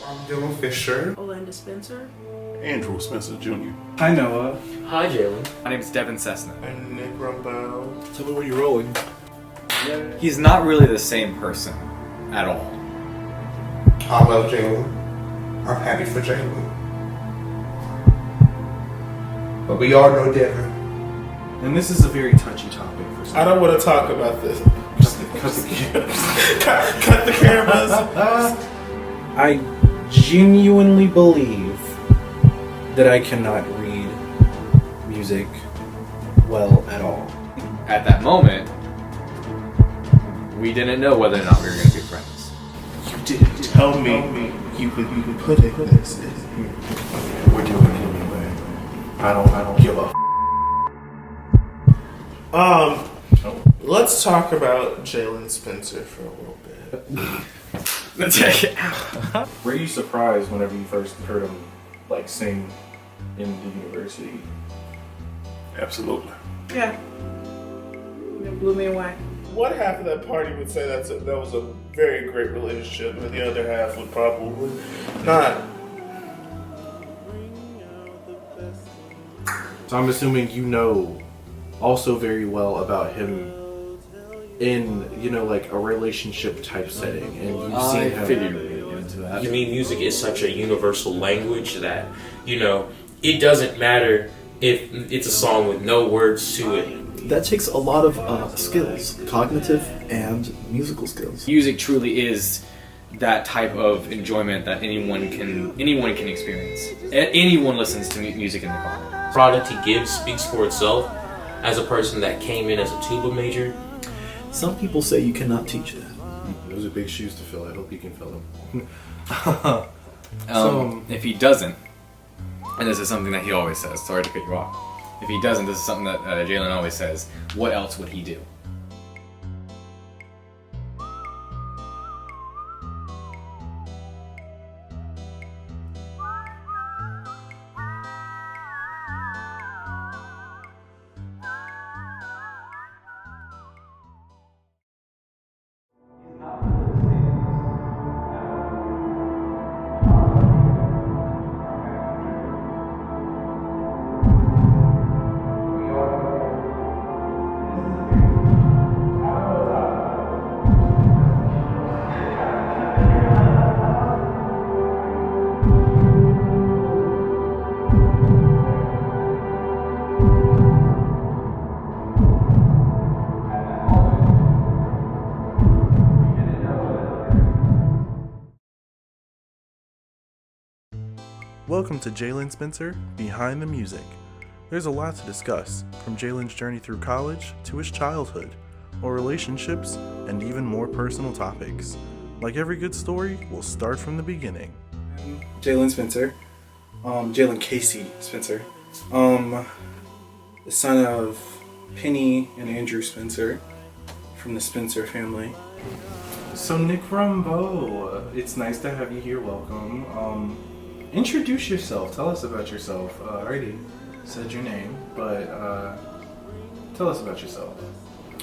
I'm Dylan Fisher. Orlando Spencer. Andrew Spencer Jr. Hi, Noah. Hi, Jaylen. My name's Devin Cessna. I'm Nick Rumbo. Tell me where you're rolling. He's not really the same person at all. I love Jaylen. I'm happy for Jaylen. But we all know Devin. And this is a very touchy topic for some. I don't want to talk about this. Cut the cameras. I genuinely believe that I cannot read music well at all. At that moment, we didn't know whether or not we were going to be friends. You didn't tell me you could put it this. We're doing it anyway. I don't give a. Let's talk about Jaylen Spencer for a little bit. Were you surprised whenever you first heard him sing in the university? Absolutely. Yeah. It blew me away. One half of that party would say that was a very great relationship, and the other half would probably not. So I'm assuming you know also very well about him in, a relationship type setting, and you've seen him. figured we would get into that. You mean music is such a universal language that, it doesn't matter if it's a song with no words to it. That takes a lot of skills, cognitive and musical skills. Music truly is that type of enjoyment that anyone can experience. Anyone listens to music in the car. Product he gives speaks for itself. As a person that came in as a tuba major, Some people say you cannot teach that. Those are big shoes to fill. I hope you can fill them. If he doesn't, and this is something that he always says, sorry to cut you off. If he doesn't, this is something that Jaylen always says, what else would he do? Welcome to Jaylen Spencer Behind the Music. There's a lot to discuss, from Jaylen's journey through college to his childhood, or relationships, and even more personal topics. Like every good story, we'll start from the beginning. Jaylen Spencer, Jaylen Casey Spencer, the son of Penny and Andrew Spencer from the Spencer family. So Nick Rumbo, it's nice to have you here. Welcome. Introduce yourself. Tell us about yourself. I already said your name, but tell us about yourself.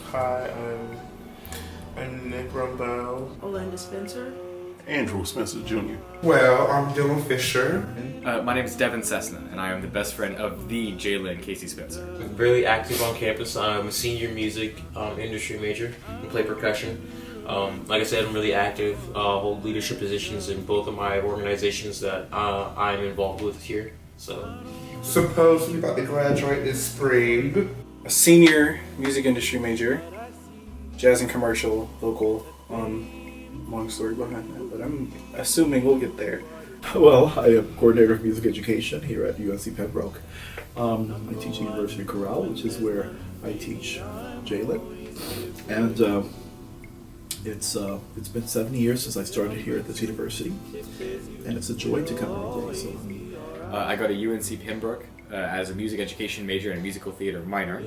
Hi, I'm Nick Rumbo. Orlando Spencer. Andrew Spencer Jr. Well, I'm Dylan Fisher. My name is Devin Cessna, and I am the best friend of the Jaylen Casey Spencer. I'm really active on campus. I'm a senior music industry major and play percussion. Like I said, I'm really active, hold leadership positions in both of my organizations that I'm involved with here. So, Supposedly about to graduate this spring. A senior music industry major, jazz and commercial vocal. Long story behind that, but I'm assuming we'll get there. Well, I am coordinator of music education here at UNC Pembroke. I teach University Chorale, which is where I teach Jaylen. And it's been 7 years since I started here at this university, and it's a joy to come every day. So I go to UNC Pembroke as a music education major and a musical theater minor.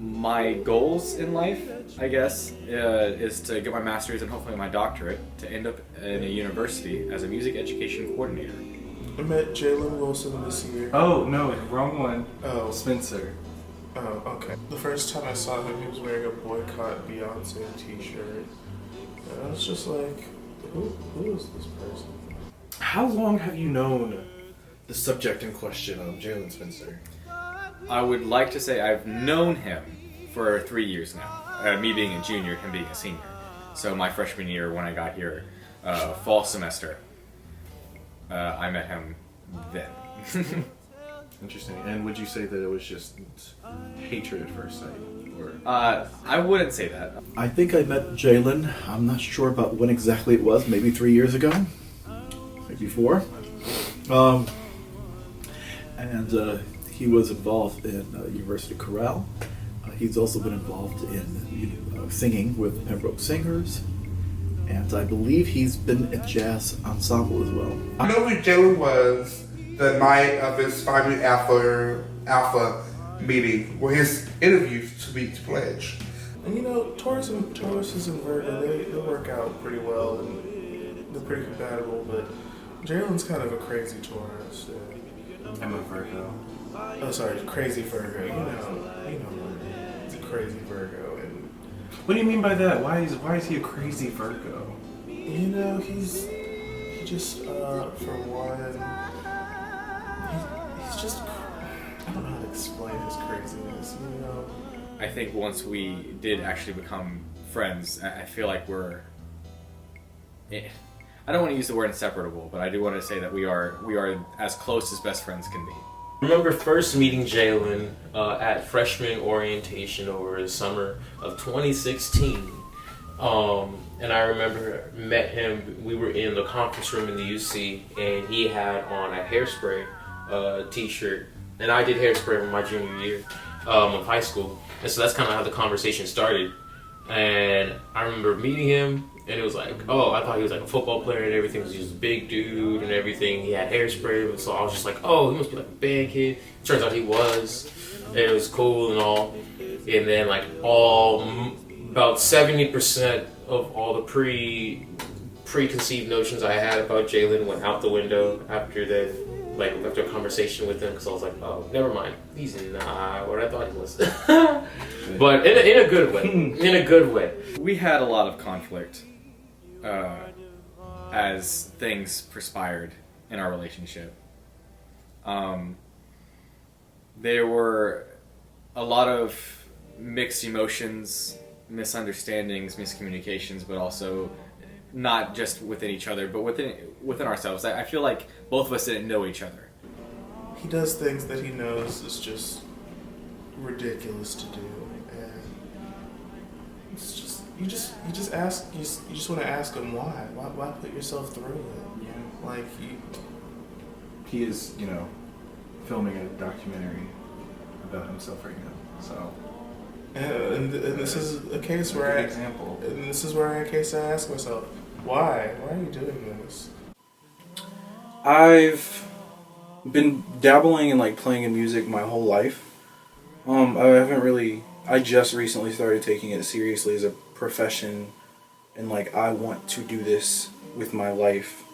My goals in life, I guess, is to get my master's and hopefully my doctorate to end up in a university as a music education coordinator. I met Jaylen Wilson this year. Oh, no, wrong one. Oh. Spencer. Oh, okay. The first time I saw him, he was wearing a Boycott Beyonce t-shirt. And I was just like, Who is this person? How long have you known the subject in question, Jaylen Spencer? I would like to say I've known him for 3 years now. Me being a junior, him being a senior. So my freshman year when I got here, fall semester, I met him then. Interesting. And would you say that it was just hatred at first sight? Or I wouldn't say that. I think I met Jaylen. I'm not sure about when exactly it was. Maybe 3 years ago, maybe 4. And he was involved in University Chorale. He's also been involved in singing with Pembroke Singers. And I believe he's been in jazz ensemble as well. I know who Jaylen was the night of his Phi Mu Alpha meeting where his interviews to be pledged. And Taurus and Virgo, they work out pretty well and they're pretty compatible, but Jaylen's kind of a crazy Taurus. I'm a Virgo. Oh, sorry, crazy Virgo. You know, he's a crazy Virgo. And what do you mean by that? Why is he a crazy Virgo? He just for one, he's just, I don't know how to explain his craziness. I think once we did actually become friends, I feel like we're. I don't want to use the word inseparable, but I do want to say that we are as close as best friends can be. I remember first meeting Jaylen at freshman orientation over the summer of 2016. And I remember met him, we were in the conference room in the UC, and he had on a Hairspray t-shirt. And I did Hairspray in my junior year of high school. And so that's kind of how the conversation started. And I remember meeting him, and it was like, oh, I thought he was like a football player and everything. He was a big dude and everything. He had hairspray, so I was just like, oh, he must be like a band kid. Turns out he was, and it was cool and all. And then like about 70% of all the preconceived notions I had about Jaylen went out the window after after a conversation with him, because I was like, oh, never mind. He's not what I thought he was. But in a good way. In a good way. We had a lot of conflict as things perspired in our relationship. There were a lot of mixed emotions, misunderstandings, miscommunications, but also not just within each other, but within ourselves. I feel like both of us didn't know each other. He does things that he knows is just ridiculous to do, and it's just you just want to ask him why put yourself through it? Like he is filming a documentary about himself right now, so. And this is a case where I ask myself, why are you doing this? I've been dabbling in playing in music my whole life. I just recently started taking it seriously as a profession, and I want to do this with my life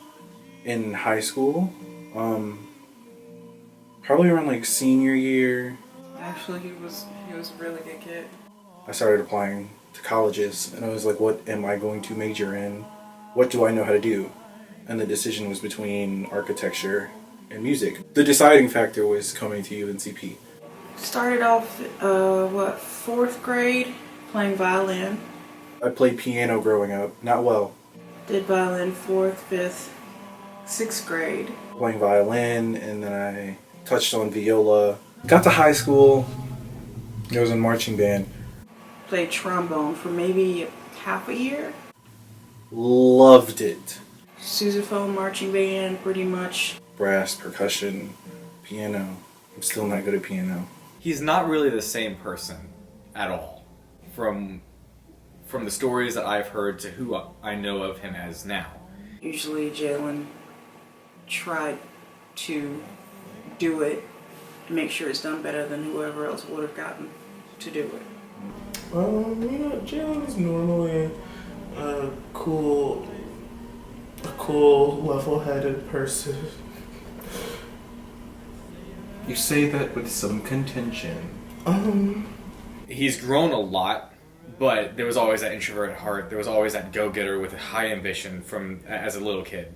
in high school. Probably around senior year. Actually, he was a really good kid. I started applying to colleges, and I was like, what am I going to major in? What do I know how to do? And the decision was between architecture and music. The deciding factor was coming to UNCP. Started off, 4th grade, playing violin. I played piano growing up, not well. Did violin 4th, 5th, 6th grade. Playing violin, and then I touched on viola. Got to high school, I was in marching band. Played trombone for maybe half a year. Loved it. Sousaphone, marching band, pretty much. Brass, percussion, piano. I'm still not good at piano. He's not really the same person at all. From the stories that I've heard to who I know of him as now. Usually Jaylen tried to do it to make sure it's done better than whoever else would have gotten to do it. Jaylen is normally a cool, level-headed person. You say that with some contention. He's grown a lot but there was always that introverted heart. There was always that go-getter with a high ambition from as a little kid.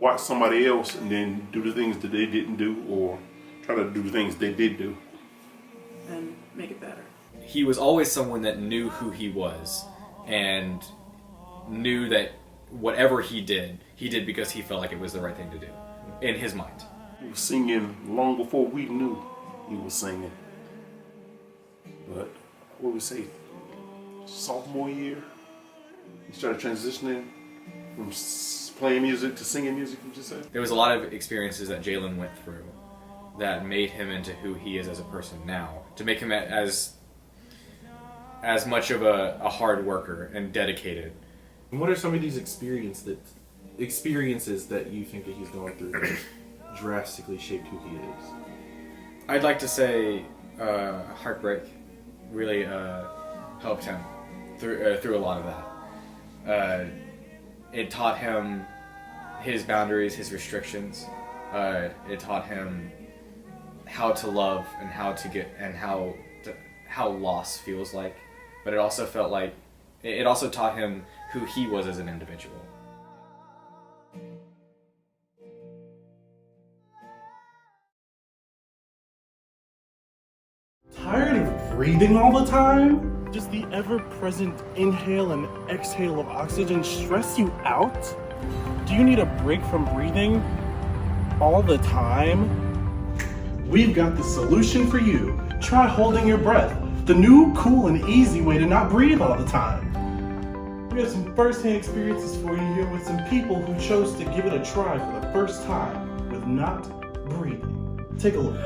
Watch somebody else and then do the things that they didn't do, or try to do the things they did do. And make it better. He was always someone that knew who he was and knew that whatever he did because he felt like it was the right thing to do in his mind. He was singing long before we knew he was singing. But what would we say? Sophomore year, he started transitioning from playing music to singing music, would you say? There was a lot of experiences that Jaylen went through that made him into who he is as a person now, to make him as much of a hard worker and dedicated. And what are some of these experiences that you think that he's going through that drastically shaped who he is? I'd like to say heartbreak really helped him through a lot of that. It taught him his boundaries, his restrictions. It taught him how to love and how to get and how loss feels like. But it also felt like it also taught him who he was as an individual. Tired of breathing all the time? Does the ever-present inhale and exhale of oxygen stress you out? Do you need a break from breathing all the time? We've got the solution for you. Try holding your breath, the new, cool, and easy way to not breathe all the time. We have some first-hand experiences for you here with some people who chose to give it a try for the first time with not breathing. Take a look.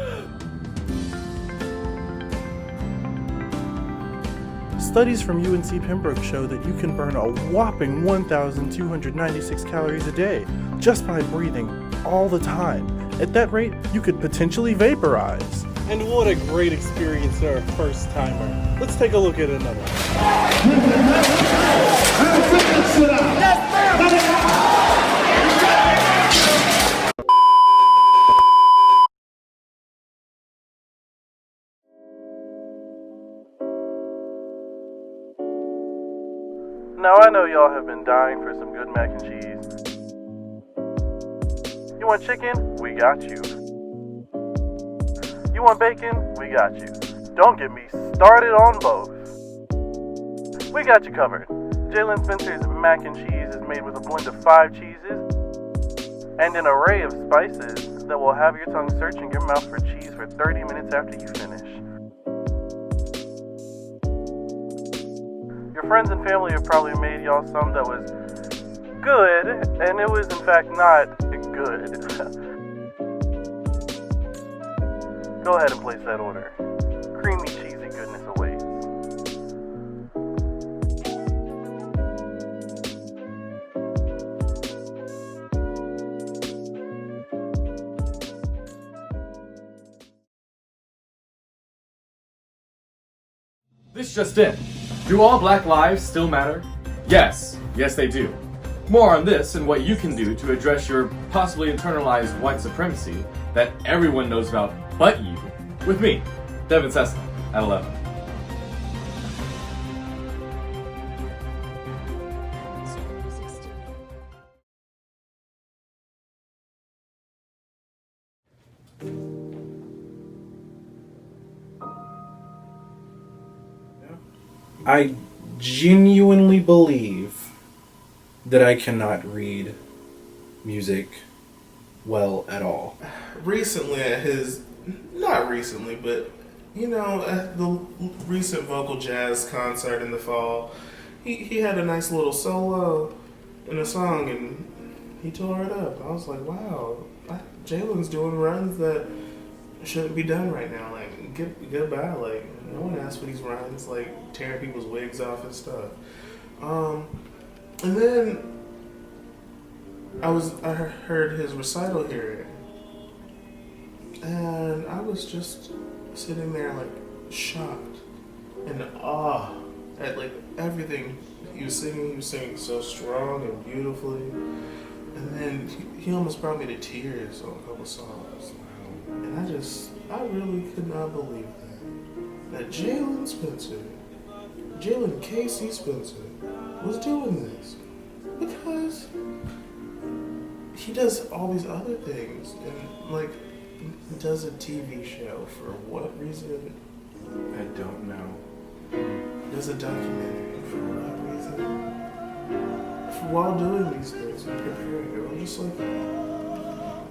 Studies from UNC Pembroke show that you can burn a whopping 1,296 calories a day just by breathing all the time. At that rate, you could potentially vaporize. And what a great experience for a first timer. Let's take a look at another Now I know y'all have been dying for some good mac and cheese. You want chicken? We got you. You want bacon? We got you. Don't get me started on both. We got you covered. Jaylen Spencer's mac and cheese is made with a blend of 5 cheeses and an array of spices that will have your tongue searching your mouth for cheese for 30 minutes after you finish. Your friends and family have probably made y'all some that was good, and it was in fact not good. Go ahead and place that order. Creamy, cheesy goodness awaits. This just in. Do all Black lives still matter? Yes. Yes, they do. More on this and what you can do to address your possibly internalized white supremacy that everyone knows about but you, with me, Devin Cessna, at 11. I genuinely believe that I cannot read music well at all. Recently at his, not recently, but you know, at the recent vocal jazz concert in the fall, he had a nice little solo in a song and he tore it up. I was like, wow, Jaylen's doing runs that shouldn't be done right now. Like, goodbye. Like, no one asked for these runs, like tearing people's wigs off and stuff. And then I heard his recital here, and I was just sitting there like shocked and awe at like everything he was singing. He was singing so strong and beautifully, and then he almost brought me to tears on a couple songs. And I really could not believe that Jaylen Spencer Jaylen Casey Spencer was doing this? Because he does all these other things, and like does a TV show for what reason? I don't know. Does a documentary for what reason? While doing these things and preparing it, I'm just like,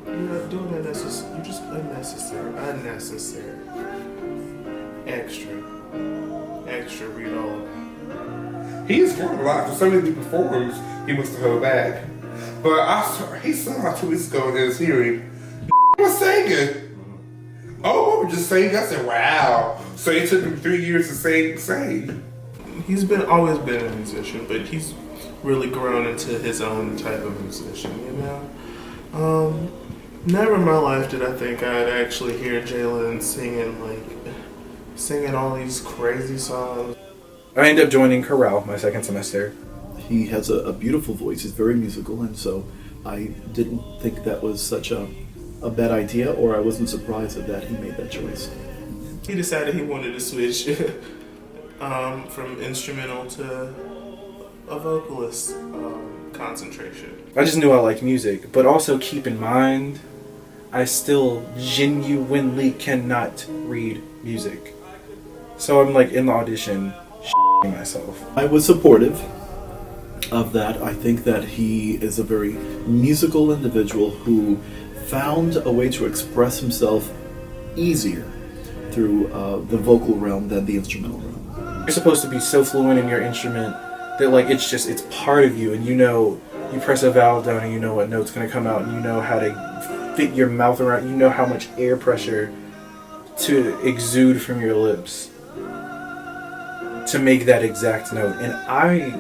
you're not doing unnecessary. You're just unnecessary. Extra. Read all of it. He's grown a lot. For so many performs, he must have held back. But he saw 2 weeks ago in his hearing, was singing. Oh, we were just singing. I said, wow. So it took him 3 years to sing. He's always been a musician, but he's really grown into his own type of musician, you know? Never in my life did I think I'd actually hear Jaylen singing all these crazy songs. I ended up joining chorale my second semester. He has a beautiful voice. He's very musical, and so I didn't think that was such a bad idea, or I wasn't surprised that he made that choice. He decided he wanted to switch from instrumental to a vocalist concentration. I just knew I liked music, but also keep in mind, I still genuinely cannot read music. So I'm like in the audition, myself. I was supportive of that. I think that he is a very musical individual who found a way to express himself easier through the vocal realm than the instrumental realm. You're supposed to be so fluent in your instrument that like it's part of you, and you press a valve down and you know what note's going to come out, and you know how to fit your mouth around, you know how much air pressure to exude from your lips to make that exact note. And I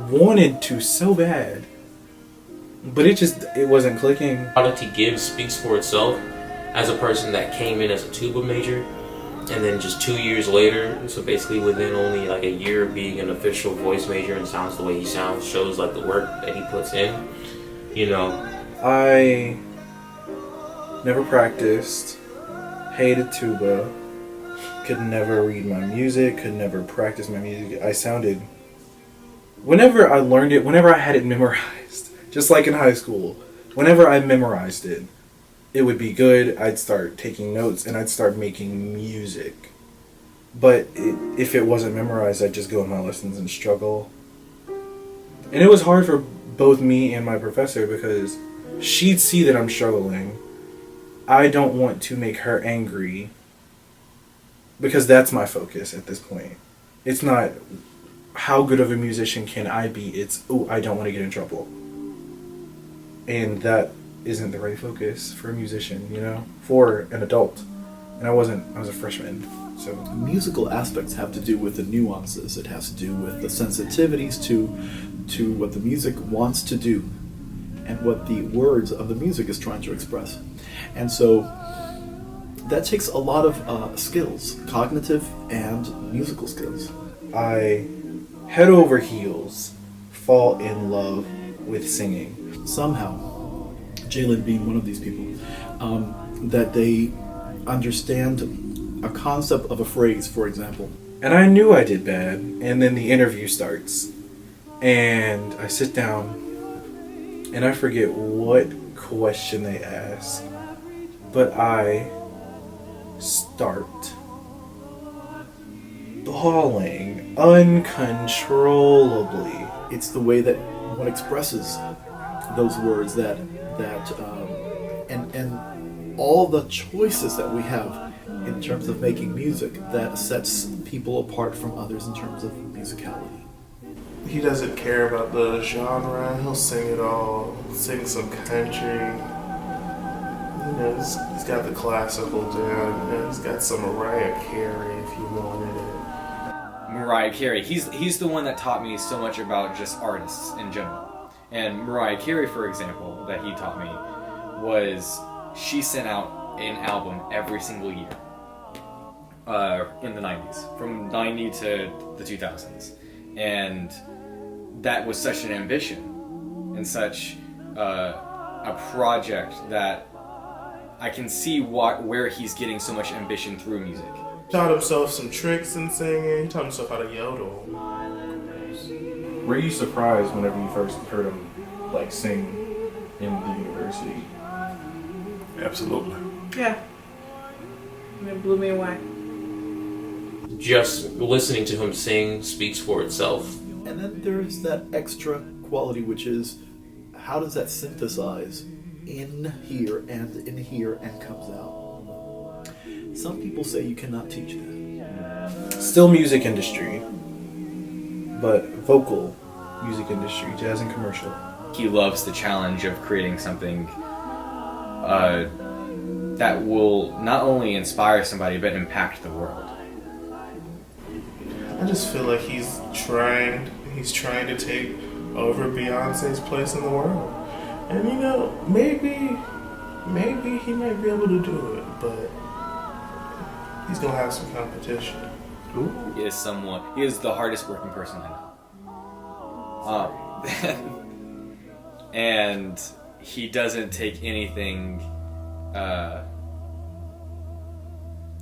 wanted to so bad, but it wasn't clicking. The product he gives speaks for itself. As a person that came in as a tuba major, and then just 2 years later, so basically within only like a year of being an official voice major and sounds the way he sounds, shows like the work that he puts in, you know. I never practiced, hated tuba, could never read my music, could never practice my music. I sounded, whenever I learned it, whenever I had it memorized, just like in high school, whenever I memorized it, it would be good. I'd start taking notes and I'd start making music. But if it wasn't memorized, I'd just go in my lessons and struggle. And it was hard for both me and my professor because she'd see that I'm struggling. I don't want to make her angry because that's my focus at this point. It's not how good of a musician can I be, it's, I don't want to get in trouble. And that isn't the right focus for a musician, for an adult. And I was a freshman, so. Musical aspects have to do with the nuances. It has to do with the sensitivities to what the music wants to do and what the words of the music is trying to express. And so that takes a lot of skills, cognitive and musical skills. I head over heels fall in love with singing. Somehow, Jaylen being one of these people, that they understand a concept of a phrase, for example. And I knew I did bad, and then the interview starts. And I sit down, and I forget what question they ask, but I start bawling uncontrollably. It's the way that one expresses those words and all the choices that we have in terms of making music that sets people apart from others in terms of musicality. He doesn't care about the genre. He'll sing it all. Sing some country. He's got the classical down. He's got some Mariah Carey if you wanted it. Mariah Carey. He's the one that taught me so much about just artists in general. And Mariah Carey, for example, that he taught me, she sent out an album every single year in the 90s, from 90 to the 2000s. And that was such an ambition and such a project that I can see where he's getting so much ambition through music. Taught himself some tricks in singing. He taught himself how to yodel. Were you surprised whenever you first heard him like sing in the university? Absolutely. Yeah. It blew me away. Just listening to him sing speaks for itself. And then there's that extra quality, which is how does that synthesize in here and comes out? Some people say you cannot teach that. Still music industry, but vocal music industry, jazz and commercial. He loves the challenge of creating something that will not only inspire somebody but impact the world. I just feel like he's trying to take over Beyonce's place in the world. And you know, maybe he might be able to do it, but he's gonna have some competition. He is the hardest working person I know. And he doesn't take anything.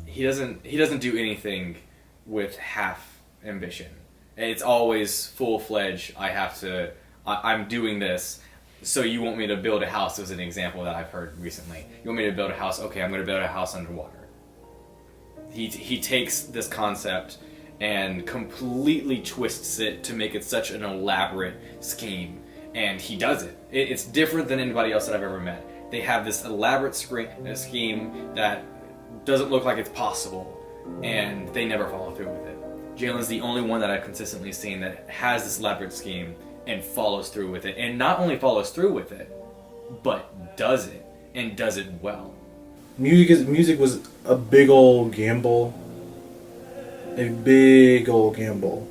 He doesn't do anything with half ambition. It's always full-fledged. I'm doing this. So you want me to build a house? As an example that I've heard recently. You want me to build a house? Okay, I'm going to build a house underwater. He takes this concept and completely twists it to make it such an elaborate scheme, and he does it. It's different than anybody else that I've ever met. They have this elaborate scheme that doesn't look like it's possible, and they never follow through with it. Jaylen's the only one that I've consistently seen that has this elaborate scheme and follows through with it, and not only follows through with it, but does it, and does it well. Music was a big old gamble. A big old gamble.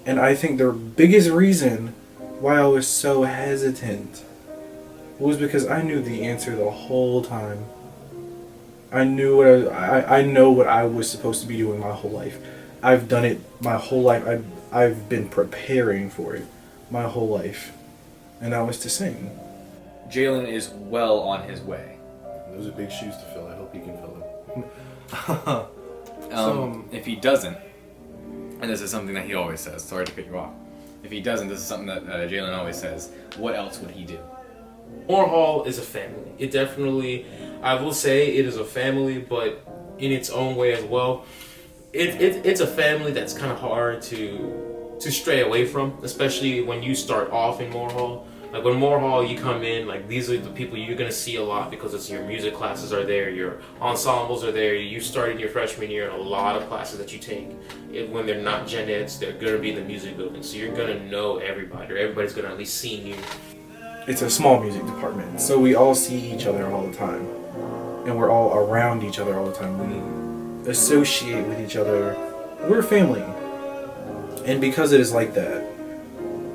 And I think the biggest reason why I was so hesitant was because I knew the answer the whole time. I knew I know what I was supposed to be doing my whole life. I've done it my whole life. I've been preparing for it my whole life. And that was to sing. Jaylen is well on his way. Those are big shoes to fill. I hope he can fill them. If he doesn't, and this is something that he always says, sorry to cut you off. If he doesn't, this is something that Jaylen always says, what else would he do? Moore Hall is a family. It definitely, I will say it is a family, but in its own way as well. It's a family that's kind of hard to stray away from, especially when you start off in Moore Hall. Like when Moore Hall, you come in, like these are the people you're gonna see a lot because it's your music classes are there, your ensembles are there. You start in your freshman year, and a lot of classes that you take, when they're not gen eds, they're gonna be in the music building. So you're gonna know everybody, or everybody's gonna at least see you. It's a small music department, so we all see each other all the time, and we're all around each other all the time. We associate with each other. We're a family, and because it is like that,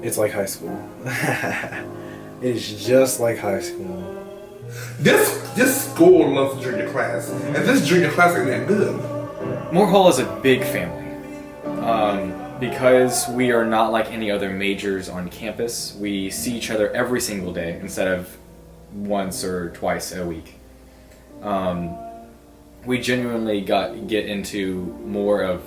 it's like high school. It is just like high school. This school loves junior class, and this junior class ain't that good. Moore Hall is a big family. Because we are not like any other majors on campus, we see each other every single day instead of once or twice a week. We genuinely get into more of,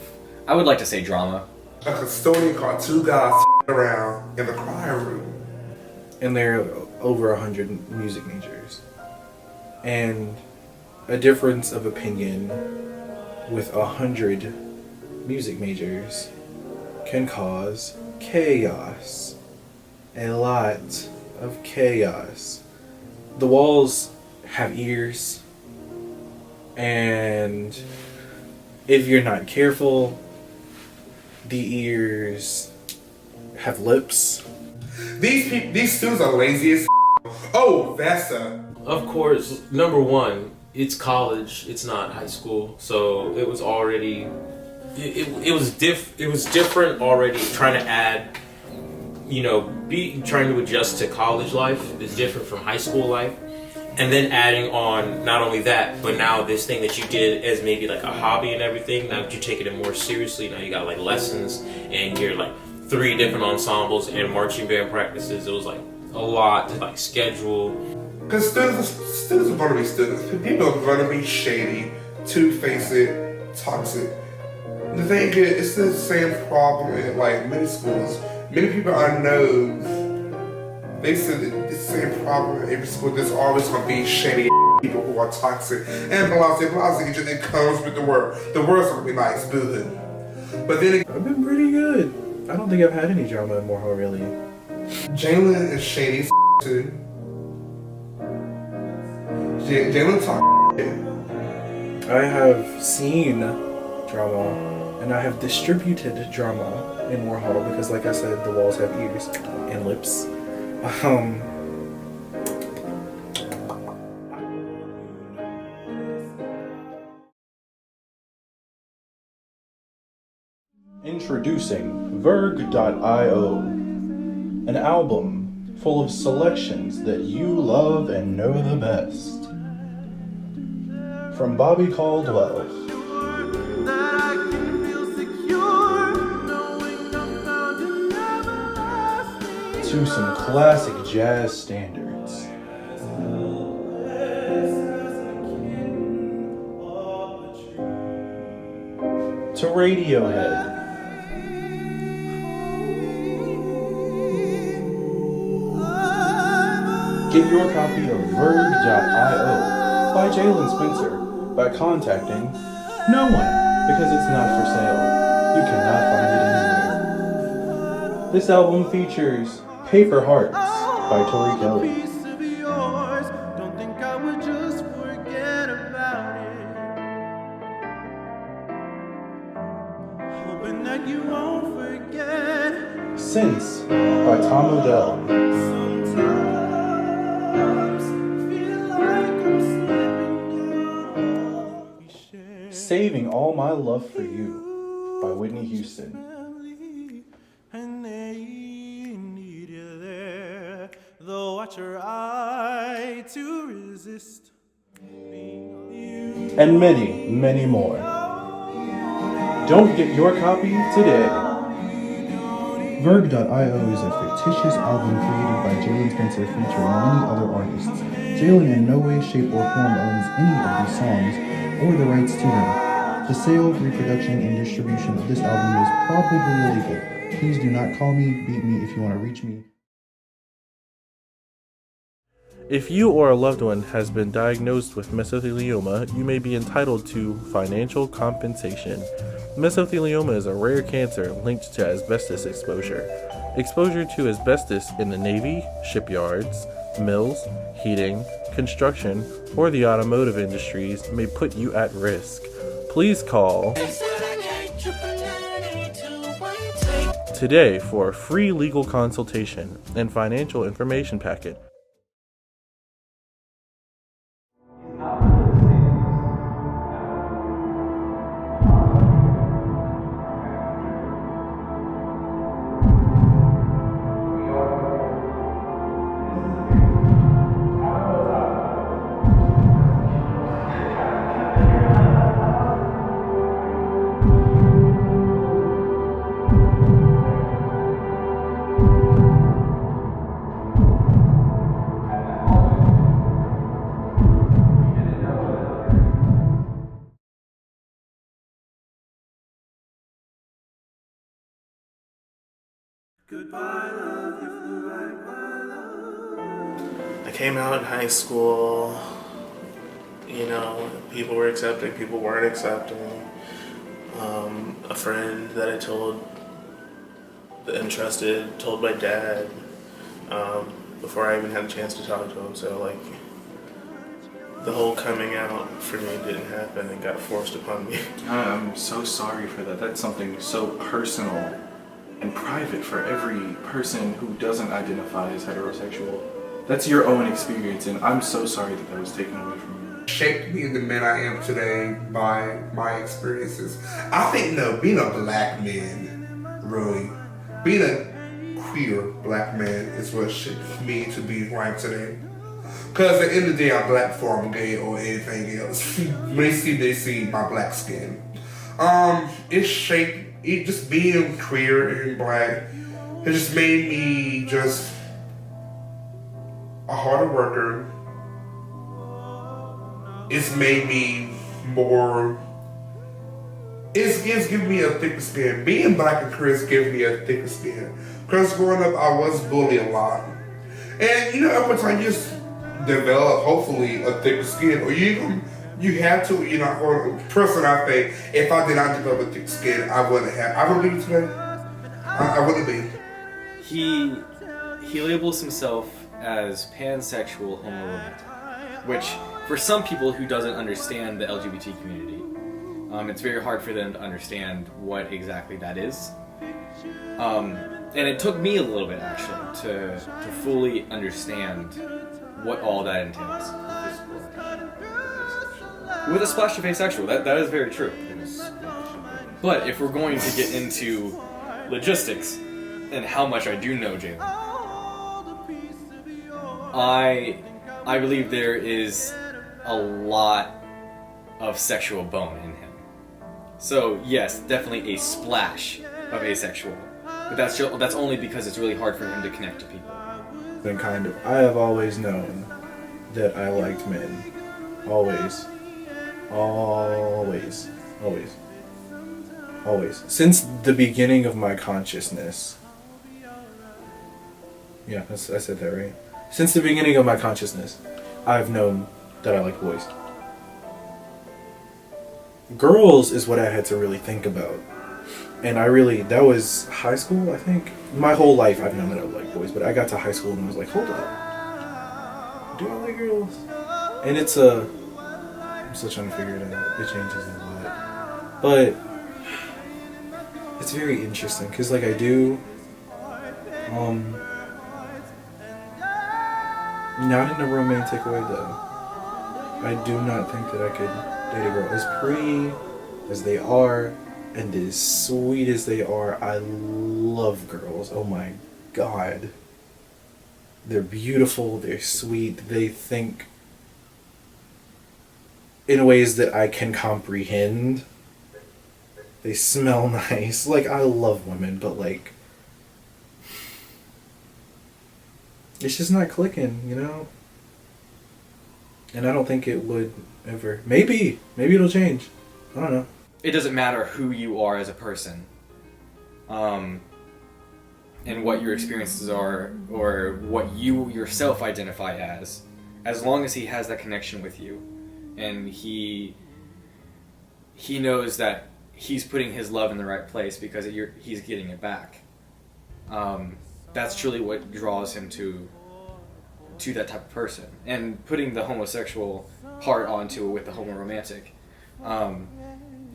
I would like to say, drama. A custodian caught two guys around in the choir room. And there are over 100 music majors. And a difference of opinion with 100 music majors can cause chaos. A lot of chaos. The walls have ears, and if you're not careful, the ears have lips. These students are lazy as Oh, Vesta. Of course, number one, it's college, it's not high school, so it was already, it was different already. Trying to add, trying to adjust to college life is different from high school life, and then adding on not only that, but now this thing that you did as maybe like a hobby and everything. Now that you're taking it more seriously, now you got like lessons and you're like 3 different ensembles and marching band practices. It was like a lot to like schedule. Because students are going to be students. People are going to be shady, two-faced, toxic. The thing is, it's the same problem in like many schools. Many people I know, they said that it's the same problem in every school. There's always gonna be shady people who are toxic and blase. It comes with the world. The world's gonna be nice, good. But then I've been pretty good. I don't think I've had any drama in Morehouse really. Jaylen is shady as too. Jaylen talk. I have seen drama, and I have distributed drama in Warhol because, like I said, the walls have ears and lips. Introducing Verg.io, an album full of selections that you love and know the best. From Bobby Caldwell to some classic jazz standards. To Radiohead. Get your copy of Verg.io by Jaylen Spencer by contacting no one because it's not for sale. You cannot find it anywhere. This album features Paper Hearts by Tori Kelly. Since by Tom Odell. Saving All My Love for You by Whitney Houston. And many, many more. Don't get your copy today. Verg.io is a fictitious album created by Jaylen Spencer featuring many other artists. Jaylen in no way, shape, or form owns any of these songs or the rights to them. The sale, reproduction, and distribution of this album is probably illegal. Please do not call me, beat me if you want to reach me. If you or a loved one has been diagnosed with mesothelioma, you may be entitled to financial compensation. Mesothelioma is a rare cancer linked to asbestos exposure. Exposure to asbestos in the Navy, shipyards, mills, heating, construction, or the automotive industries may put you at risk. Please call today for a free legal consultation and financial information packet. I came out in high school, you know, people were accepting, people weren't accepting. A friend that I told, and trusted, told my dad before I even had a chance to talk to him. So, like, the whole coming out for me didn't happen and got forced upon me. I'm so sorry for that. That's something so personal and private for every person who doesn't identify as heterosexual. That's your own experience, and I'm so sorry that that was taken away from you. Shaped me the man I am today by my experiences. I think, no, being a black man, really, being a queer black man is what shaped me to be who I am today. Because at the end of the day, I'm black before I'm gay or anything else. When they see my black skin. It just being queer and black, it just made me just a harder worker. It's made me more it's giving me a thicker skin. Being black and queer is giving me a thicker skin. Because growing up, I was bullied a lot. And, you know, over time, you just develop, hopefully, a thicker skin. Or you have to, you know, or personally, I think, if I did not develop a thick skin, I wouldn't be today. I wouldn't be. He labels himself as pansexual homoromantic, which for some people who doesn't understand the LGBT community, it's very hard for them to understand what exactly that is. And it took me a little bit actually to fully understand what all that entails. With a splash of asexual, that is very true. But if we're going to get into logistics and how much I do know Jaylen, I believe there is a lot of sexual bone in him. So yes, definitely a splash of asexual, but that's only because it's really hard for him to connect to people. Been kind of. I have always known that I liked men. Always. Since the beginning of my consciousness. Yeah, I said that right. Since the beginning of my consciousness, I've known that I like boys. Girls is what I had to really think about. And that was high school, I think. My whole life I've known that I like boys, but I got to high school and I was like, hold up. Do I like girls? And I'm still trying to figure it out. It changes a lot. But it's very interesting, because like I do, not in a romantic way though. I do not think that I could date a girl as pretty as they are and as sweet as they are. I love girls. Oh my god. They're beautiful, they're sweet, they think in ways that I can comprehend. They smell nice. Like, I love women, but like, it's just not clicking, you know? And I don't think it would ever. Maybe it'll change. I don't know. It doesn't matter who you are as a person, and what your experiences are, or what you yourself identify as long as he has that connection with you, and he knows that he's putting his love in the right place because he's getting it back. That's truly what draws him to that type of person. And putting the homosexual part onto it with the homoromantic,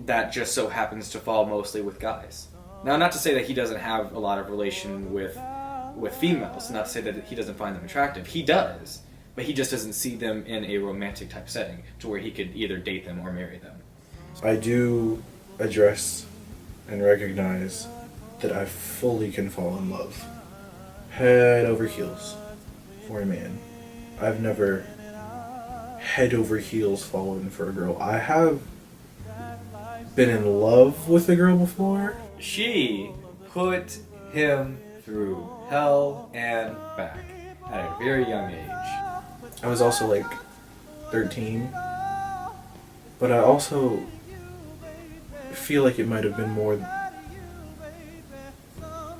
that just so happens to fall mostly with guys. Now, not to say that he doesn't have a lot of relation with females, not to say that he doesn't find them attractive. He does, but he just doesn't see them in a romantic type setting to where he could either date them or marry them. I do address and recognize that I fully can fall in love, head over heels, for a man. I've never head over heels fallen for a girl. I have been in love with a girl before. She put him through hell and back at a very young age. I was also like 13, but I also feel like it might have been more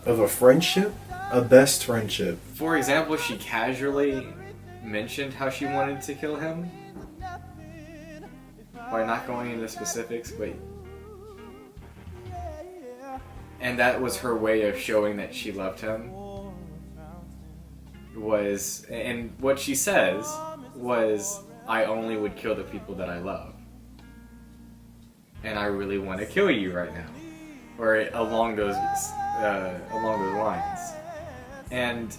of a friendship, a best friendship. For example, she casually mentioned how she wanted to kill him, by not going into specifics, but and that was her way of showing that she loved him. And what she says was, I only would kill the people that I love. And I really want to kill you right now. Or along those lines. And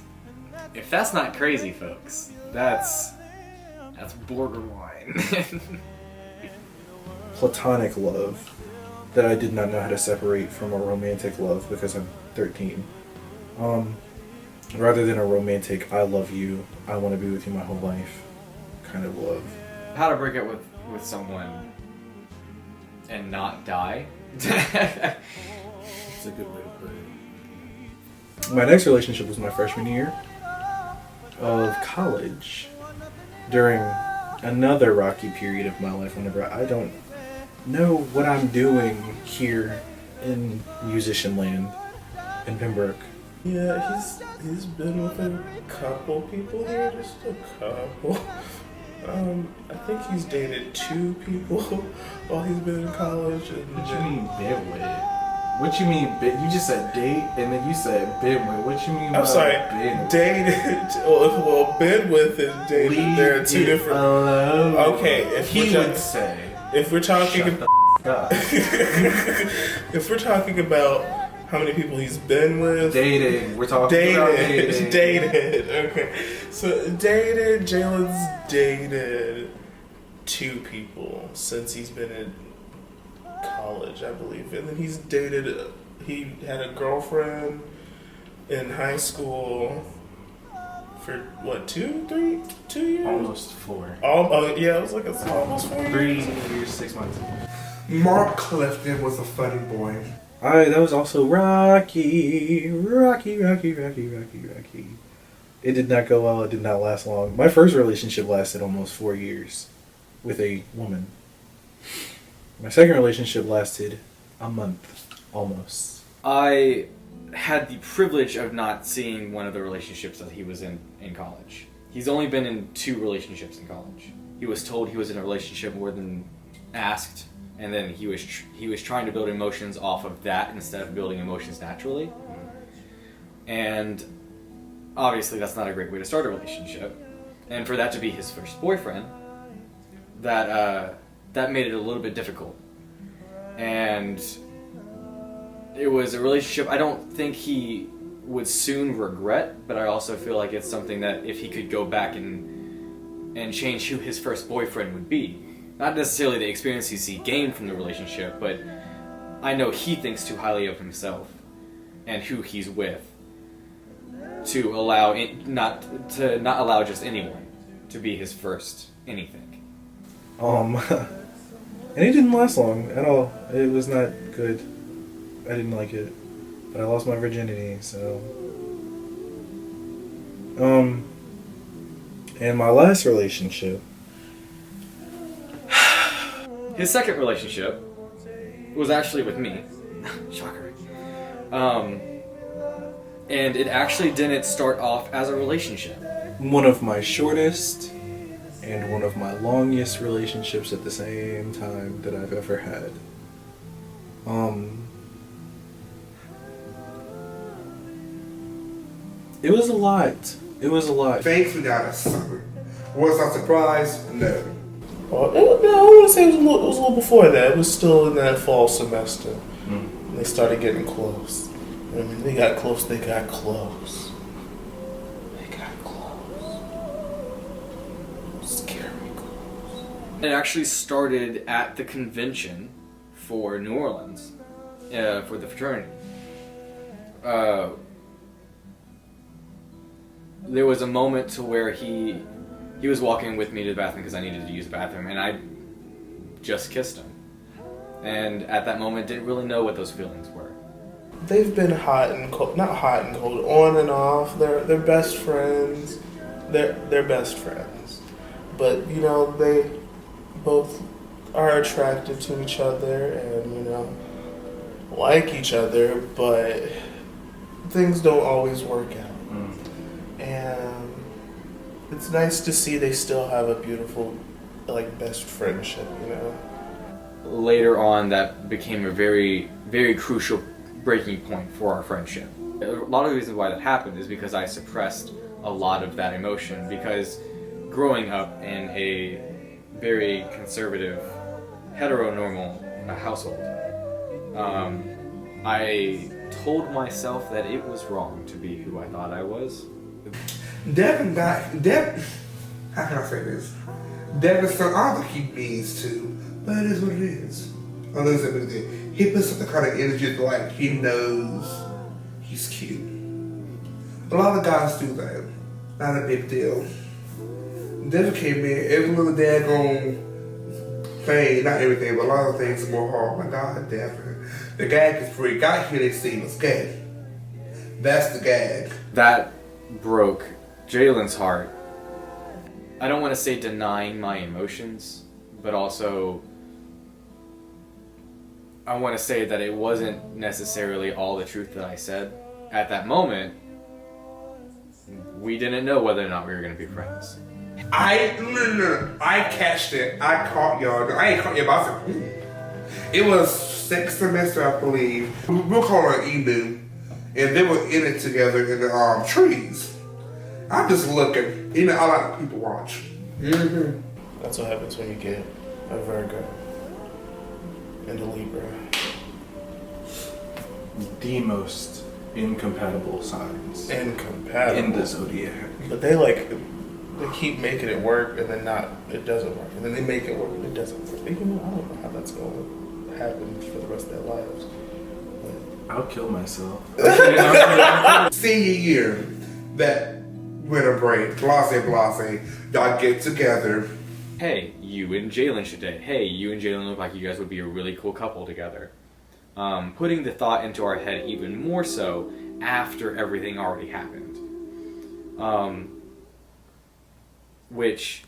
if that's not crazy, folks, that's borderline. Platonic love that I did not know how to separate from a romantic love because I'm 13. Rather than a romantic, I love you, I want to be with you my whole life kind of love. How to break up with someone and not die? That's a good way to put it. My next relationship was my freshman year of college, during another rocky period of my life whenever I don't know what I'm doing here in musician land in Pembroke. Yeah, he's been with a couple people here, just a couple. I think he's dated 2 people while he's been in college. And What you mean been with? What you mean you just said date and then you said been with. What you mean by I'm sorry, been with? dated. Well, been with and dated. There are 2 different. Okay, He would say. If we're talking, Shut the f- up. if we're talking about how many people he's been with, Dated. We're talking about dating. dated. Okay, so Jaylen's dated 2 people since he's been in college, I believe, and then he had a girlfriend in high school for what, 2 years? Almost 4. Yeah, it was like it's almost 4 3 years. years, 6 months. Mark Clifton was a funny boy. That was also Rocky. It did not go well. It did not last long. My first relationship lasted almost 4 years with a woman. My second relationship lasted a month, almost. I had the privilege of not seeing one of the relationships that he was in college. He's only been in 2 relationships in college. He was told he was in a relationship more than asked, and then he was trying to build emotions off of that instead of building emotions naturally. And obviously that's not a great way to start a relationship. And for that to be his first boyfriend, that made it a little bit difficult. And it was a relationship I don't think he would soon regret, but I also feel like it's something that if he could go back and change who his first boyfriend would be, not necessarily the experiences he gained from the relationship, but I know he thinks too highly of himself and who he's with to not allow just anyone to be his first anything. And it didn't last long at all. It was not good. I didn't like it. But I lost my virginity, so... And my last relationship... His second relationship was actually with me. Shocker. And it actually didn't start off as a relationship. One of my shortest and one of my longest relationships at the same time that I've ever had. It was a lot. It was a lot. Thanks, we got a summer. Was I surprised? No. No, I want to say it was a little before that. It was still in that fall semester. And they started getting close. I mean, they got close. They got close. Scary close. It actually started at the convention for New Orleans, for the fraternity. There was a moment to where he was walking with me to the bathroom because I needed to use the bathroom, and I just kissed him. And at that moment, didn't really know what those feelings were. They've been hot and cold, not hot and cold, on and off. They're best friends. They're best friends. But you know, they both are attracted to each other and like each other, but things don't always work out. And it's nice to see they still have a beautiful, best friendship, Later on, that became a very, very crucial breaking point for our friendship. A lot of the reasons why that happened is because I suppressed a lot of that emotion, because growing up in a very conservative, heteronormal household, I told myself that it was wrong to be who I thought I was. Devin, how can I say this? Devin's son, I don't think he means to, but it is what it is. He puts up the kind of energy that he knows he's cute. A lot of guys do that. Not a big deal. Devin came in, every little daggone thing, not everything, but a lot of things are more hard. My God, Devin. The gag is free. Got here, they see us gag. That's the gag. That broke Jaylen's heart. I don't want to say denying my emotions, but also I want to say that it wasn't necessarily all the truth that I said. At that moment, we didn't know whether or not we were going to be friends. I catched it. I caught y'all. I ain't caught y'all, but I said, it was 6th semester, I believe. We'll call it Emu. And they were in it together in the trees. I'm just looking. You know, I like people watch. Mm-hmm. That's what happens when you get a Virgo and a Libra. The most incompatible signs Incompatible. in the zodiac. But they keep making it work, and then it doesn't work. And then they make it work, and it doesn't work. I don't know how that's going to happen for the rest of their lives. I'll kill myself. Senior year, that winter break, blase, y'all get together. Hey, you and Jaylen should date. Hey, you and Jaylen look like you guys would be a really cool couple together. Putting the thought into our head even more so after everything already happened. Which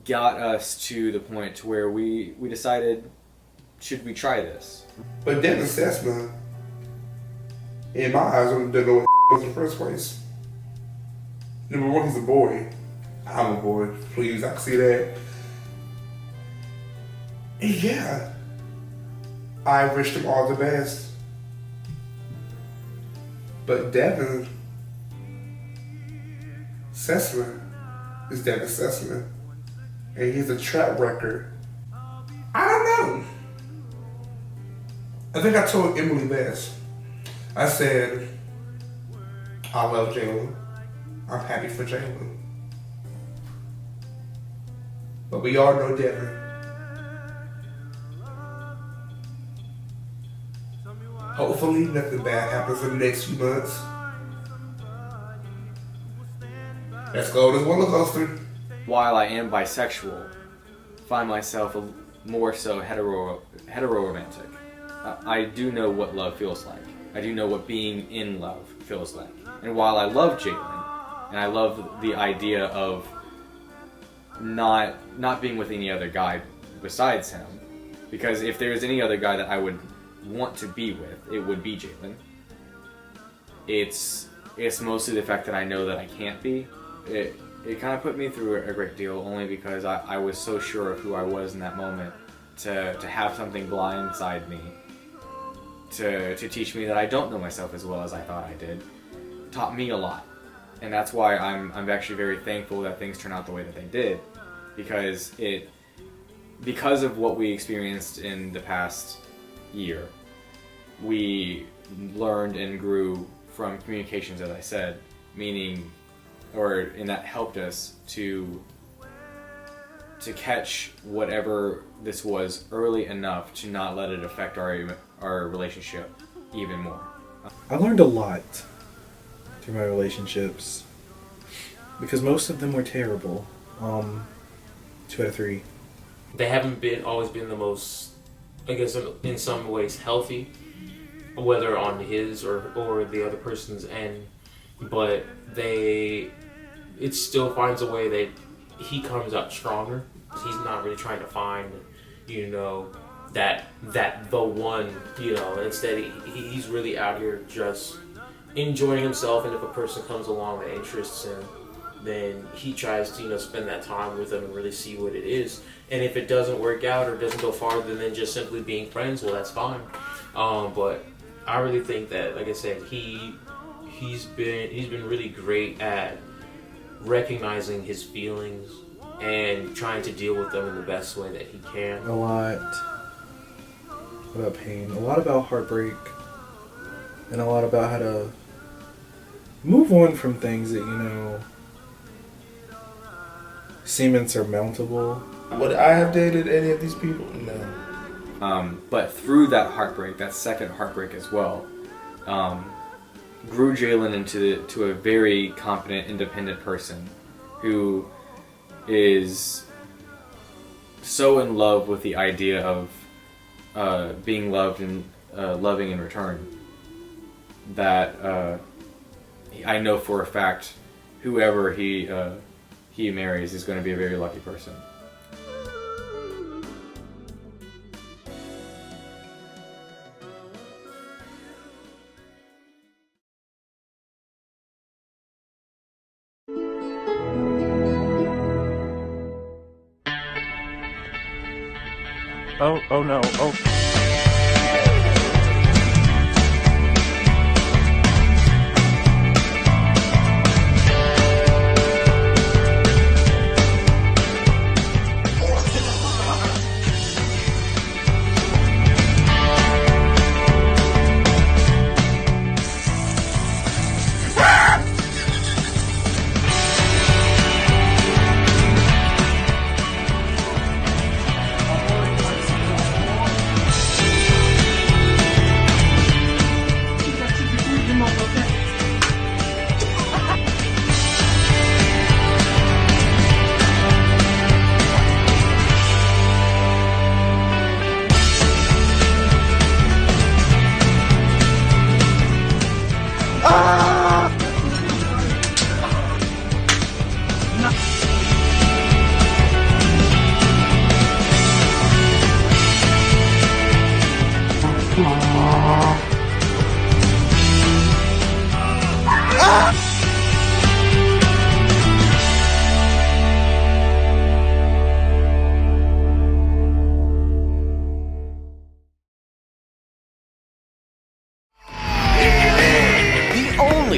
got us to the point to where we decided, should we try this? But that assessment, in my eyes, I didn't know what was in the first place. Number one, he's a boy. I'm a boy. Please, I can see that. And yeah, I wished him all the best. But Devin Sessler is Devin Sessler. And he's a track record. I don't know. I think I told Emily best. I said, I love Jaylen. I'm happy for Jaylen. But we all know Devin. Hopefully nothing bad happens in the next few months. Let's go to this roller coaster. While I am bisexual, find myself more so hetero-romantic. I do know what love feels like. I do know what being in love feels like. And while I love Jaylen, and I love the idea of not being with any other guy besides him, because if there's any other guy that I would want to be with, it would be Jaylen. It's mostly the fact that I know that I can't be. It kind of put me through a great deal, only because I was so sure of who I was in that moment. To have something blindside me, to teach me that I don't know myself as well as I thought I did, taught me a lot. And that's why I'm actually very thankful that things turned out the way that they did, because of what we experienced in the past year, we learned and grew from communications, as I said, and that helped us to catch whatever this was early enough to not let it affect our relationship even more. I learned a lot through my relationships because most of them were terrible. 2 out of 3. They haven't always been the most, I guess, in some ways healthy, whether on his or the other person's end, but it still finds a way that he comes out stronger. He's not really trying to find, that the one, instead he's really out here just enjoying himself, and if a person comes along that interests him, then he tries to, spend that time with them and really see what it is. And if it doesn't work out or doesn't go farther than just simply being friends, well, that's fine. But I really think that, like I said, he's been really great at recognizing his feelings and trying to deal with them in the best way that he can. A lot about pain, a lot about heartbreak, and a lot about how to move on from things that, seem insurmountable. Would I have dated any of these people? No. But through that heartbreak, that second heartbreak as well, grew Jaylen into a very confident, independent person who is so in love with the idea of being loved and loving in return that I know for a fact whoever he marries is going to be a very lucky person. Oh no. Oh.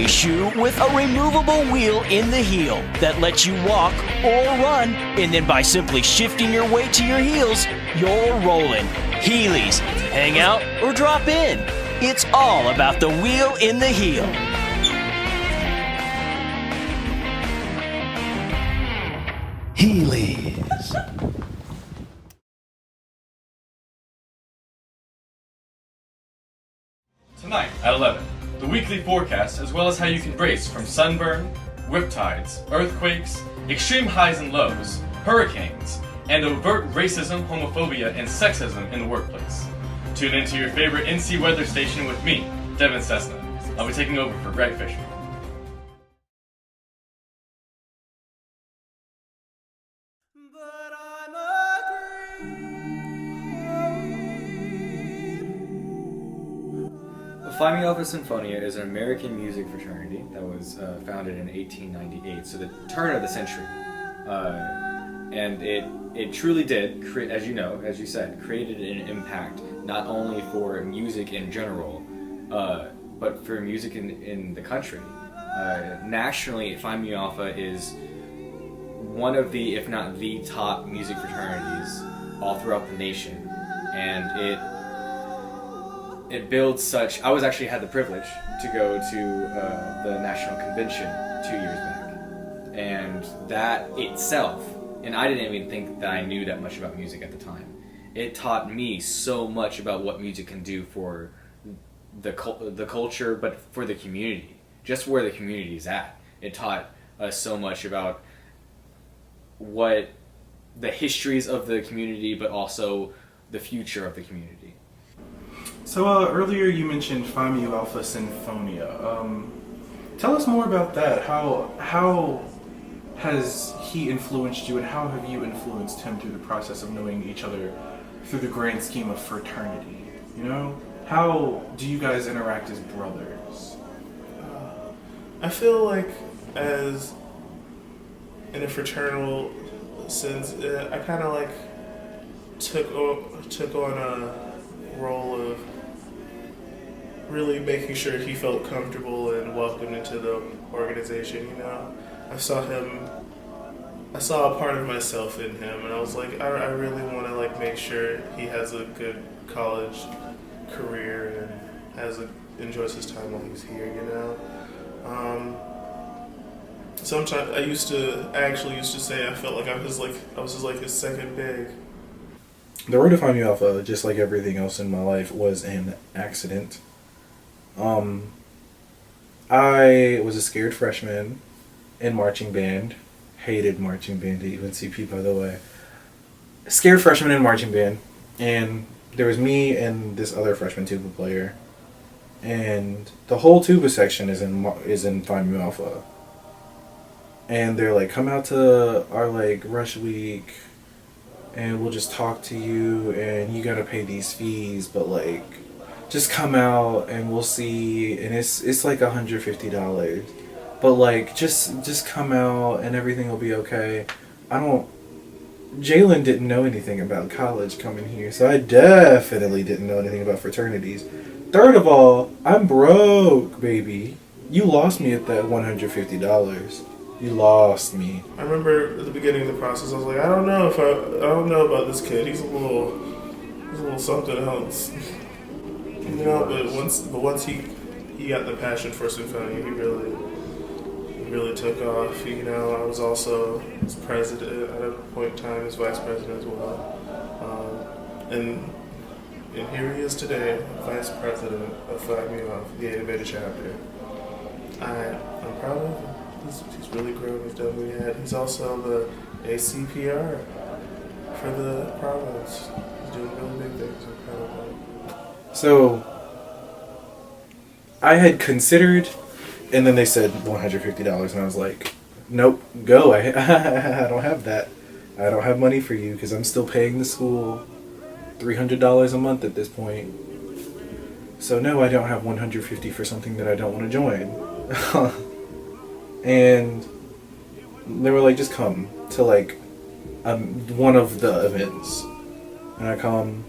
Shoe with a removable wheel in the heel that lets you walk or run, and then by simply shifting your weight to your heels, you're rolling. Heelys, hang out or drop in. It's all about the wheel in the heel. Heelys. Tonight at 11. The weekly forecast, as well as how you can brace from sunburn, riptides, earthquakes, extreme highs and lows, hurricanes, and overt racism, homophobia, and sexism in the workplace. Tune into your favorite NC weather station with me, Devin Cessna. I'll be taking over for Greg Fisher. Phi Mu Alpha Sinfonia is an American music fraternity that was founded in 1898, so the turn of the century. And it truly did, as you know, as you said, created an impact not only for music in general, but for music in the country. Nationally, Phi Mu Alpha is one of the, if not the top music fraternities all throughout the nation, and it builds such. I had the privilege to go to the national convention 2 years back, and that itself, and I didn't even think that I knew that much about music at the time. It taught me so much about what music can do for the culture, but for the community, just where the community is at. It taught us so much about what the histories of the community, but also the future of the community. So earlier you mentioned Phi Mu Alpha Sinfonia. Tell us more about that. How has he influenced you, and how have you influenced him through the process of knowing each other through the grand scheme of fraternity? You know, how do you guys interact as brothers? I feel like as in a fraternal sense, I kind of like took on a role of really making sure he felt comfortable and welcomed into the organization, you know. I saw a part of myself in him, and I was like, I really want to like make sure he has a good college career and enjoys his time while he's here, you know. Sometimes I actually used to say I felt like I was like his second big. The road to Phi Mu Alpha, just like everything else in my life, was an accident. I was a scared freshman in marching band. Hated marching band at UNCP, by the way. Scared freshman in marching band, and there was me and this other freshman tuba player, and the whole tuba section is in Phi Mu Alpha. And they're like, come out to our like rush week, and we'll just talk to you, and you gotta pay these fees, but like, just come out and we'll see, and it's like $150, but like just come out and everything will be okay. I Jaylen didn't know anything about college coming here, so I definitely didn't know anything about fraternities. Third of all, I'm broke, baby. You lost me at that $150. You lost me. I remember at the beginning of the process, I was like, I don't know about this kid. He's a little something else. You know, but once he got the passion for Symphonia, he really took off. You know, I was also his president at a point in time, his vice president as well. And here he is today, vice president of Phi Mu Alpha, the Eta Beta chapter. I'm proud of him. He's really grown. He's done what he had. He's also the ACPR for the province. He's doing really big things. I'm proud of him. So, I had considered, and then they said $150, and I was like, nope, go. I don't have that. I don't have money for you because I'm still paying the school $300 a month at this point. So no, I don't have $150 for something that I don't want to join. And they were like, just come to like one of the events. And I come,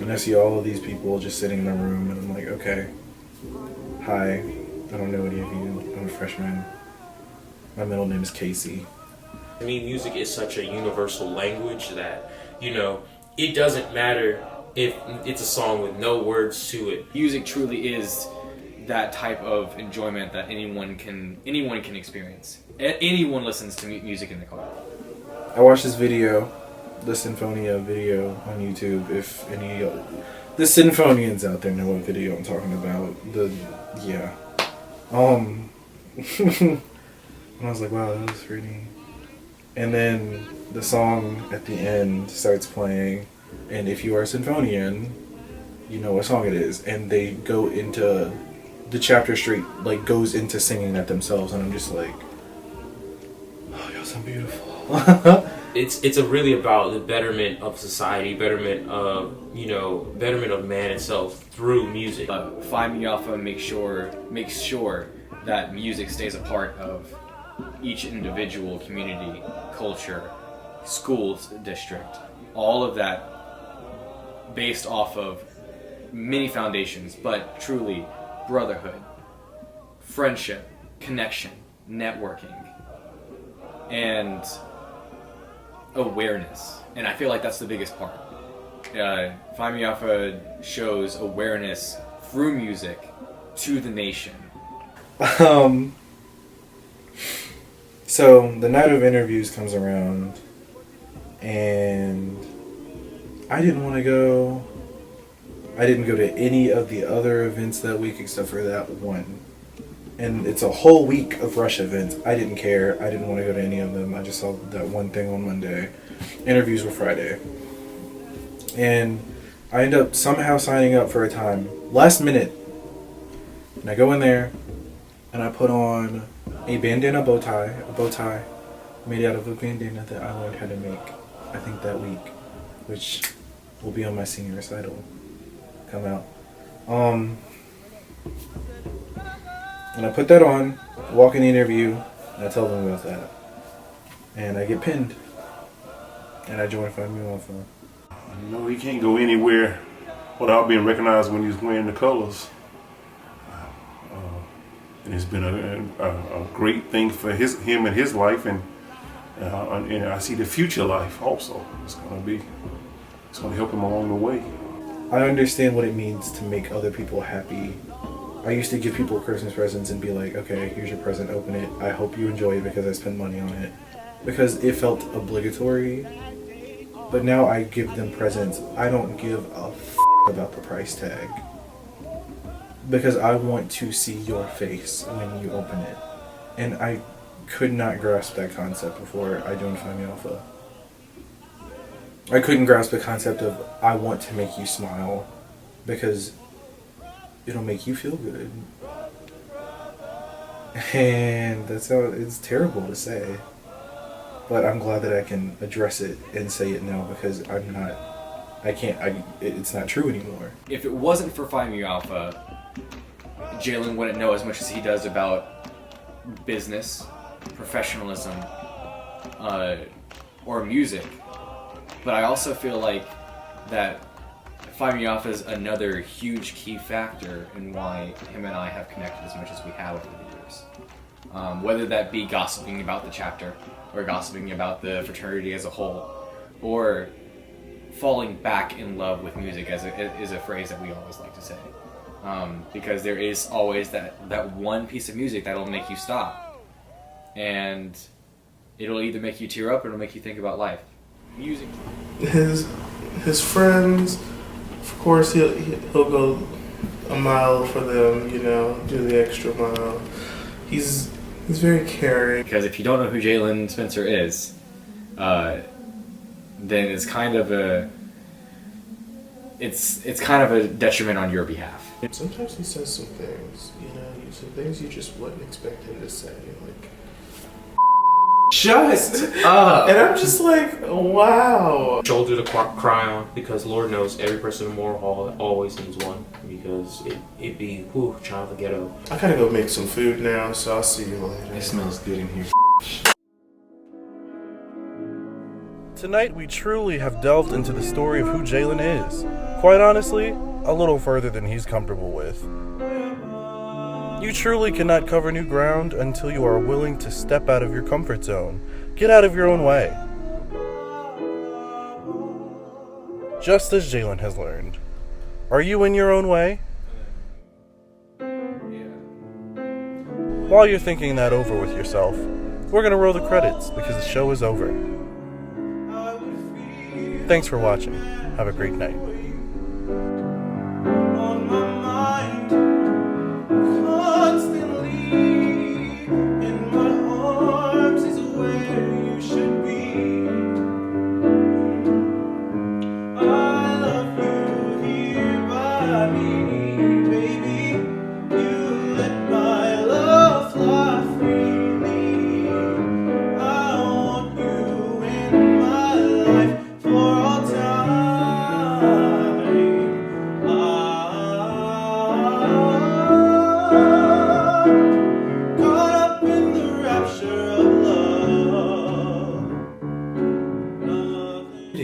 and I see all of these people just sitting in a room, and I'm like, okay, hi, I don't know any of you. I'm a freshman. My middle name is Casey. I mean, music is such a universal language that, you know, it doesn't matter if it's a song with no words to it. Music truly is that type of enjoyment that anyone can experience. Anyone listens to music in the car. I watched this video, the Sinfonia video on YouTube. If any the Sinfonians out there know what video I'm talking about. And I was like, wow, that was pretty. And then the song at the end starts playing, and if you are a Sinfonian, you know what song it is. And they go into the chapter straight, like goes into singing that themselves, and I'm just like, oh, y'all so beautiful. It's really about the betterment of society, betterment of man itself through music. Phi Mu Alpha makes sure that music stays a part of each individual community, culture, schools, district, all of that based off of many foundations, but truly brotherhood, friendship, connection, networking, and awareness. And I feel like that's the biggest part. Phi Mu Alpha shows awareness through music to the nation. So the night of interviews comes around, and I didn't want to go. I didn't go to any of the other events that week except for that one. And it's a whole week of Rush events. I didn't care. I didn't want to go to any of them. I just saw that one thing on Monday. Interviews were Friday. And I end up somehow signing up for a time, last minute. And I go in there, and I put on a bandana bow tie made out of a bandana that I learned how to make, I think that week, which will be on my senior recital, come out. And I put that on, walk in the interview, and I tell them about that. And I get pinned. And I join Phi Mu Alpha. No, he can't go anywhere without being recognized when he's wearing the colors. And it's been a great thing for him and his life, and I see the future life also. It's going to help him along the way. I understand what it means to make other people happy. I used to give people Christmas presents and be like, okay, here's your present, open it. I hope you enjoy it because I spent money on it. Because it felt obligatory. But now I give them presents. I don't give a about the price tag. Because I want to see your face when you open it. And I could not grasp that concept before I joined Phi Mu Alpha. I couldn't grasp the concept of I want to make you smile because it'll make you feel good. And that's how it's terrible to say. But I'm glad that I can address it and say it now because it's not true anymore. If it wasn't for Phi Mu Alpha, Jaylen wouldn't know as much as he does about business, professionalism, or music, but I also feel like that Find Me Off is another huge key factor in why him and I have connected as much as we have over the years. Whether that be gossiping about the chapter, or gossiping about the fraternity as a whole, or falling back in love with music is a phrase that we always like to say. Because there is always that one piece of music that'll make you stop. And it'll either make you tear up or it'll make you think about life. Music. His friends, of course, he'll go a mile for them, you know, do the extra mile. He's very caring. Because if you don't know who Jaylen Spencer is, then it's kind of a detriment on your behalf. Sometimes he says some things, you know, some things you just wouldn't expect him to say, like, Shut up! and I'm just like, wow. Shoulder to cry on, because Lord knows every person in Moore Hall always needs one, because it be, whew, child of the ghetto. I gotta go make some food now, so I'll see you later. It smells good in here. Tonight we truly have delved into the story of who Jaylen is. Quite honestly, a little further than he's comfortable with. You truly cannot cover new ground until you are willing to step out of your comfort zone. Get out of your own way. Just as Jaylen has learned. Are you in your own way? While you're thinking that over with yourself, we're going to roll the credits because the show is over. Thanks for watching. Have a great night.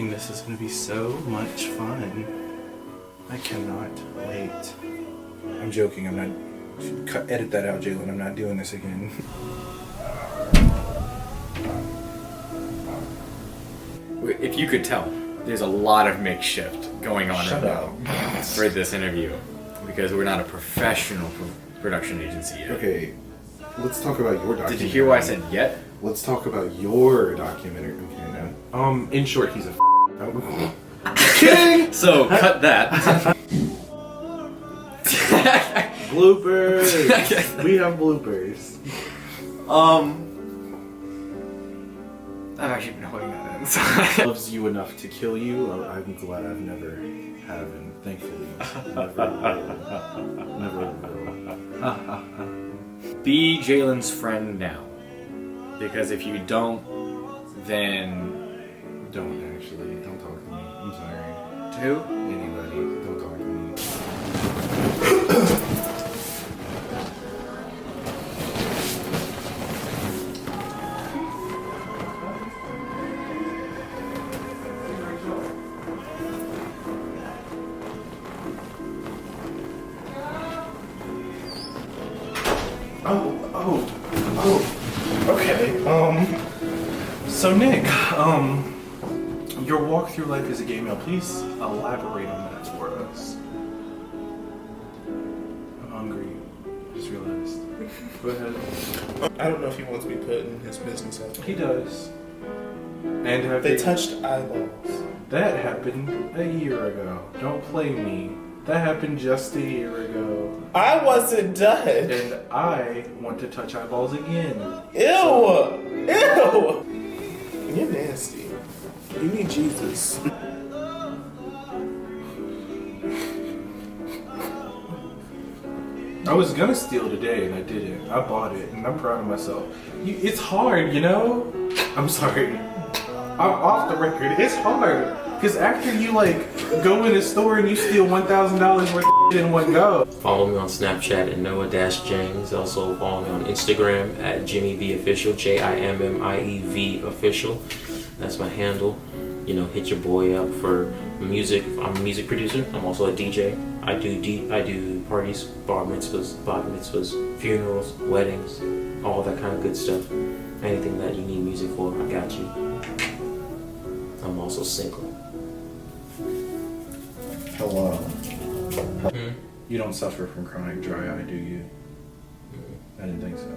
This is going to be so much fun. I cannot wait. I'm joking. I'm not. Edit that out, Jaylen. I'm not doing this again. If you could tell, there's a lot of makeshift going on right now for this interview, because we're not a professional production agency yet. Okay, let's talk about your documentary. Did you hear what I said yet? Let's talk about your documentary. Okay, now. In short, he's a Kidding! So, cut that. Bloopers! We have bloopers. I've actually been holding that in. Loves you enough to kill you. I'm glad I've never have, and thankfully never will. Be Jaylen's friend now. Because if you don't, then... Don't actually. Don't talk to me. I'm sorry. To who? Anybody. Don't talk to me. Okay. So Nick, your walk through life as a gay male, please elaborate on that for us. I'm hungry. Just realized. Go ahead. I don't know if he wants me putting his business out there. He does. And have They touched eyeballs. That happened a year ago. Don't play me. That happened just a year ago. I wasn't done. And I want to touch eyeballs again. Ew! So, Ew! You're nasty. You need Jesus. I was gonna steal today and I didn't. I bought it and I'm proud of myself. It's hard, you know? I'm sorry. I'm off the record. It's hard. Because after you go in the store and you steal $1,000 worth of shit in one go. Follow me on Snapchat at Noah-James. Also follow me on Instagram at JimmyVOfficial, JIMMIEV official. That's my handle. You know, hit your boy up for music. I'm a music producer. I'm also a DJ. I do parties, bar mitzvahs, funerals, weddings, all that kind of good stuff. Anything that you need music for, I got you. I'm also single. Hello. You don't suffer from chronic dry eye, do you? I didn't think so.